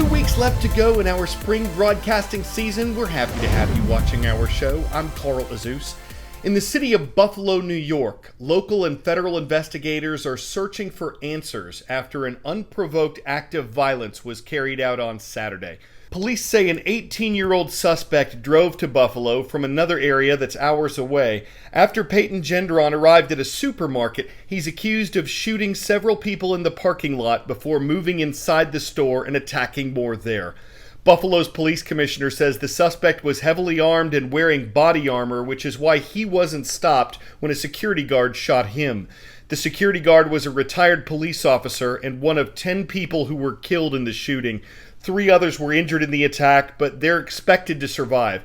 2 weeks left to go in our spring broadcasting season. We're happy to have you watching our show. I'm Carl Azus. In the city of Buffalo, New York, local and federal investigators are searching for answers after an unprovoked act of violence was carried out on Saturday. Police say an 18-year-old suspect drove to Buffalo from another area that's hours away. After Peyton Gendron arrived at a supermarket, he's accused of shooting several people in the parking lot before moving inside the store and attacking more there. Buffalo's police commissioner says the suspect was heavily armed and wearing body armor, which is why he wasn't stopped when a security guard shot him. The security guard was a retired police officer and one of 10 people who were killed in the shooting. 3 others were injured in the attack, but they're expected to survive.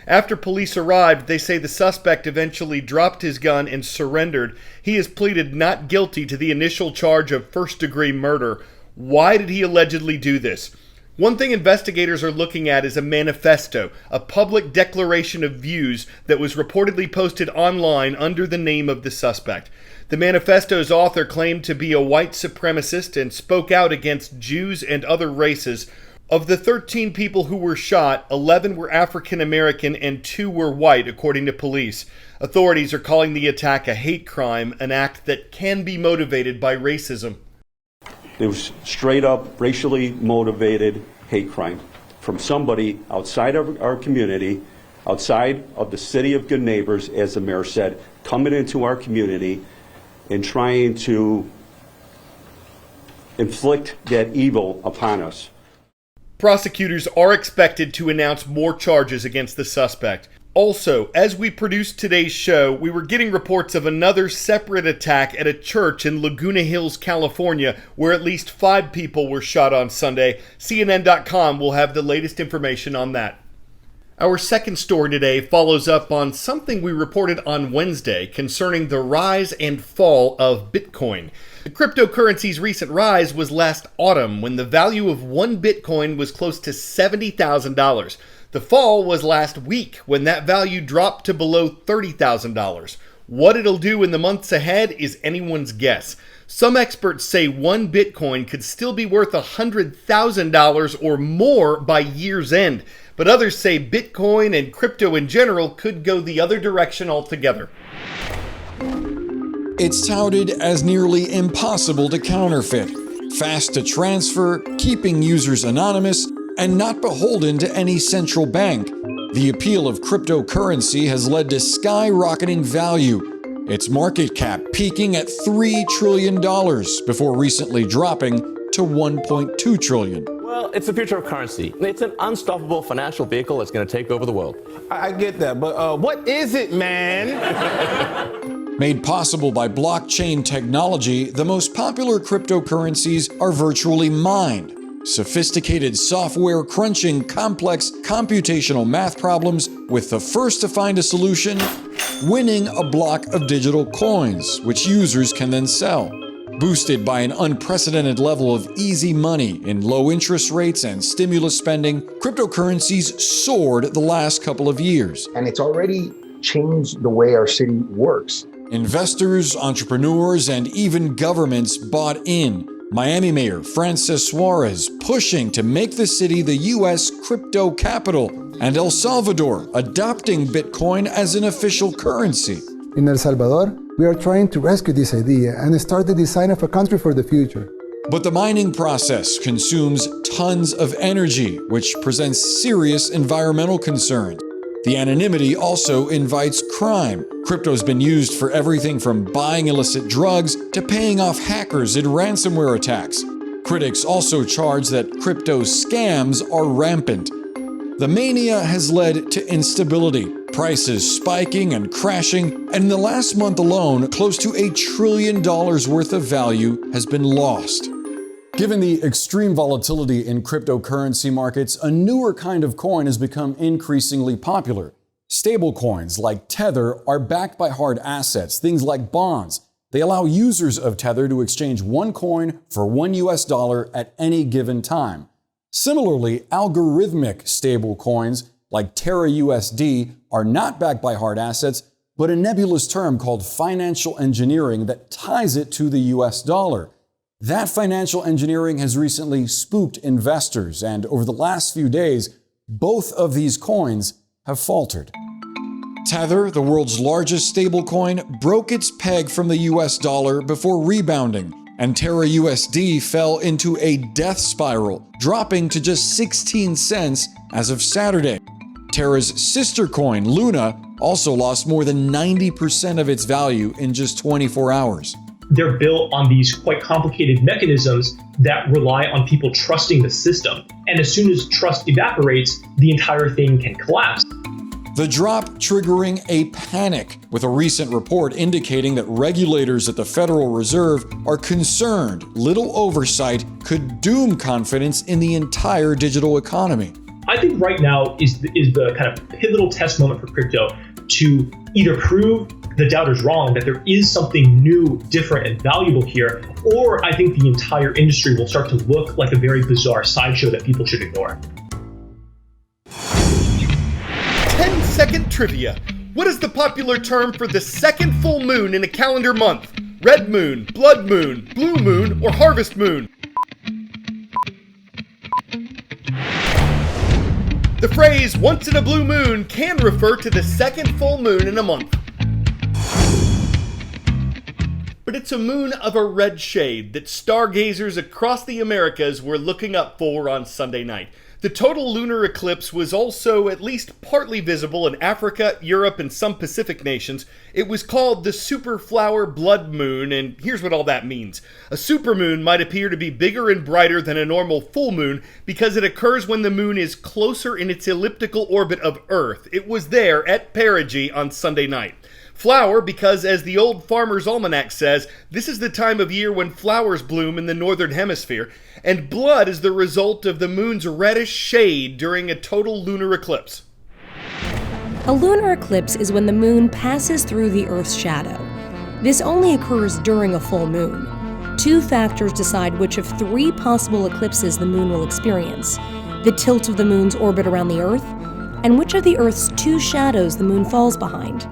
After police arrived, they say the suspect eventually dropped his gun and surrendered. He has pleaded not guilty to the initial charge of first-degree murder. Why did he allegedly do this? One thing investigators are looking at is a manifesto, a public declaration of views that was reportedly posted online under the name of the suspect. The manifesto's author claimed to be a white supremacist and spoke out against Jews and other races. Of the 13 people who were shot, 11 were African American and 2 were white, according to police. Authorities are calling the attack a hate crime, an act that can be motivated by racism. It was straight up racially motivated hate crime from somebody outside of our community, outside of the city of good neighbors, as the mayor said, coming into our community and trying to inflict that evil upon us. Prosecutors are expected to announce more charges against the suspect. Also, as we produced today's show, we were getting reports of another separate attack at a church in Laguna Hills, California, where at least 5 people were shot on Sunday. CNN.com will have the latest information on that. Our second story today follows up on something we reported on Wednesday concerning the rise and fall of Bitcoin. The cryptocurrency's recent rise was last autumn when the value of one Bitcoin was close to $70,000. The fall was last week when that value dropped to below $30,000. What it'll do in the months ahead is anyone's guess. Some experts say one Bitcoin could still be worth $100,000 or more by year's end, but others say Bitcoin and crypto in general could go the other direction altogether. It's touted as nearly impossible to counterfeit, fast to transfer, keeping users anonymous, and not beholden to any central bank. The appeal of cryptocurrency has led to skyrocketing value, its market cap peaking at $3 trillion before recently dropping to $1.2 trillion. Well, it's the future of currency. It's an unstoppable financial vehicle that's going to take over the world. I get that, but what is it, man? Made possible by blockchain technology, the most popular cryptocurrencies are virtually mined. Sophisticated software crunching complex computational math problems, with the first to find a solution winning a block of digital coins, which users can then sell. Boosted by an unprecedented level of easy money in low interest rates and stimulus spending, cryptocurrencies soared the last couple of years. And it's already changed the way our city works. Investors, entrepreneurs, and even governments bought in. Miami Mayor Francis Suarez pushing to make the city the U.S. crypto capital, and El Salvador adopting Bitcoin as an official currency. In El Salvador, we are trying to rescue this idea and start the design of a country for the future. But the mining process consumes tons of energy, which presents serious environmental concerns. The anonymity also invites crime. Crypto's been used for everything from buying illicit drugs to paying off hackers in ransomware attacks. Critics also charge that crypto scams are rampant. The mania has led to instability, prices spiking and crashing, and in the last month alone, close to $1 trillion worth of value has been lost. Given the extreme volatility in cryptocurrency markets, a newer kind of coin has become increasingly popular. Stablecoins like Tether are backed by hard assets, things like bonds. They allow users of Tether to exchange one coin for $1 at any given time. Similarly, algorithmic stablecoins like Terra USD are not backed by hard assets, but a nebulous term called financial engineering that ties it to the US dollar. That financial engineering has recently spooked investors, and over the last few days, both of these coins have faltered. Tether, the world's largest stablecoin, broke its peg from the US dollar before rebounding, and Terra USD fell into a death spiral, dropping to just 16 cents as of Saturday. Terra's sister coin, Luna, also lost more than 90% of its value in just 24 hours. They're built on these quite complicated mechanisms that rely on people trusting the system. And as soon as trust evaporates, the entire thing can collapse. The drop triggering a panic, with a recent report indicating that regulators at the Federal Reserve are concerned little oversight could doom confidence in the entire digital economy. I think right now is the kind of pivotal test moment for crypto to either prove the doubters wrong, that there is something new, different, and valuable here, or I think the entire industry will start to look like a very bizarre sideshow that people should ignore. 10-second trivia. What is the popular term for the second full moon in a calendar month? Red moon, blood moon, blue moon, or harvest moon? The phrase once in a blue moon can refer to the second full moon in a month. But it's a moon of a red shade that stargazers across the Americas were looking up for on Sunday night. The total lunar eclipse was also at least partly visible in Africa, Europe, and some Pacific nations. It was called the superflower blood moon, and here's what all that means. A supermoon might appear to be bigger and brighter than a normal full moon because it occurs when the moon is closer in its elliptical orbit of Earth. It was there at perigee on Sunday night. Flower because, as the old Farmer's Almanac says, this is the time of year when flowers bloom in the northern hemisphere, and blood is the result of the moon's reddish shade during a total lunar eclipse. A lunar eclipse is when the moon passes through the Earth's shadow. This only occurs during a full moon. Two factors decide which of three possible eclipses the moon will experience: the tilt of the moon's orbit around the Earth, and which of the Earth's two shadows the moon falls behind.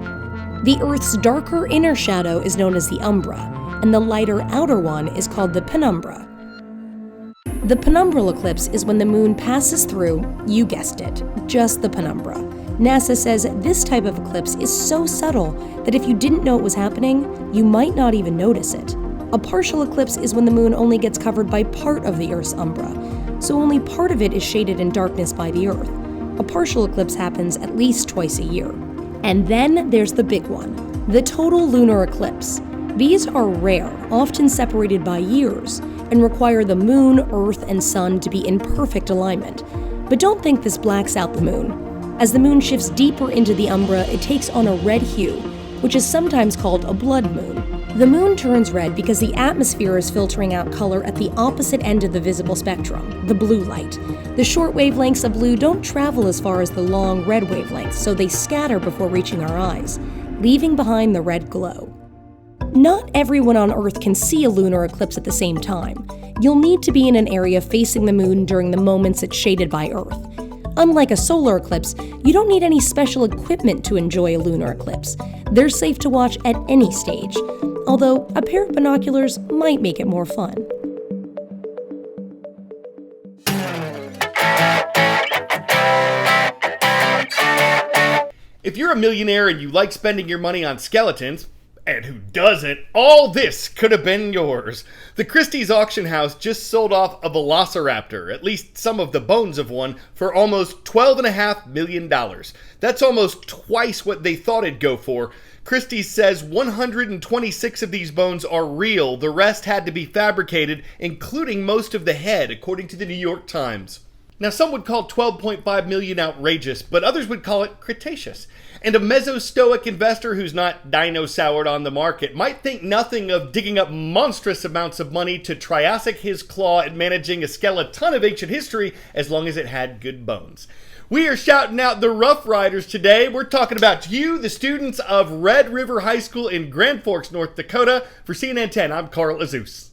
The Earth's darker inner shadow is known as the umbra, and the lighter outer one is called the penumbra. The penumbral eclipse is when the moon passes through, you guessed it, just the penumbra. NASA says this type of eclipse is so subtle that if you didn't know it was happening, you might not even notice it. A partial eclipse is when the moon only gets covered by part of the Earth's umbra, so only part of it is shaded in darkness by the Earth. A partial eclipse happens at least twice a year. And then there's the big one, the total lunar eclipse. These are rare, often separated by years, and require the moon, Earth, and sun to be in perfect alignment. But don't think this blacks out the moon. As the moon shifts deeper into the umbra, it takes on a red hue, which is sometimes called a blood moon. The moon turns red because the atmosphere is filtering out color at the opposite end of the visible spectrum, the blue light. The short wavelengths of blue don't travel as far as the long red wavelengths, so they scatter before reaching our eyes, leaving behind the red glow. Not everyone on Earth can see a lunar eclipse at the same time. You'll need to be in an area facing the moon during the moments it's shaded by Earth. Unlike a solar eclipse, you don't need any special equipment to enjoy a lunar eclipse. They're safe to watch at any stage, although a pair of binoculars might make it more fun. If you're a millionaire and you like spending your money on skeletons, and who doesn't, all this could have been yours. The Christie's auction house just sold off a Velociraptor, at least some of the bones of one, for almost $12.5 million. That's almost twice what they thought it'd go for. Christie's says 126 of these bones are real. The rest had to be fabricated, including most of the head, according to the New York Times. Now, some would call $12.5 million outrageous, but others would call it Cretaceous. And a Mesostoic investor who's not dino-soured on the market might think nothing of digging up monstrous amounts of money to Triassic his claw at managing a skeleton of ancient history as long as it had good bones. We are shouting out the Rough Riders today. We're talking about you, the students of Red River High School in Grand Forks, North Dakota. For CNN 10, I'm Carl Azus.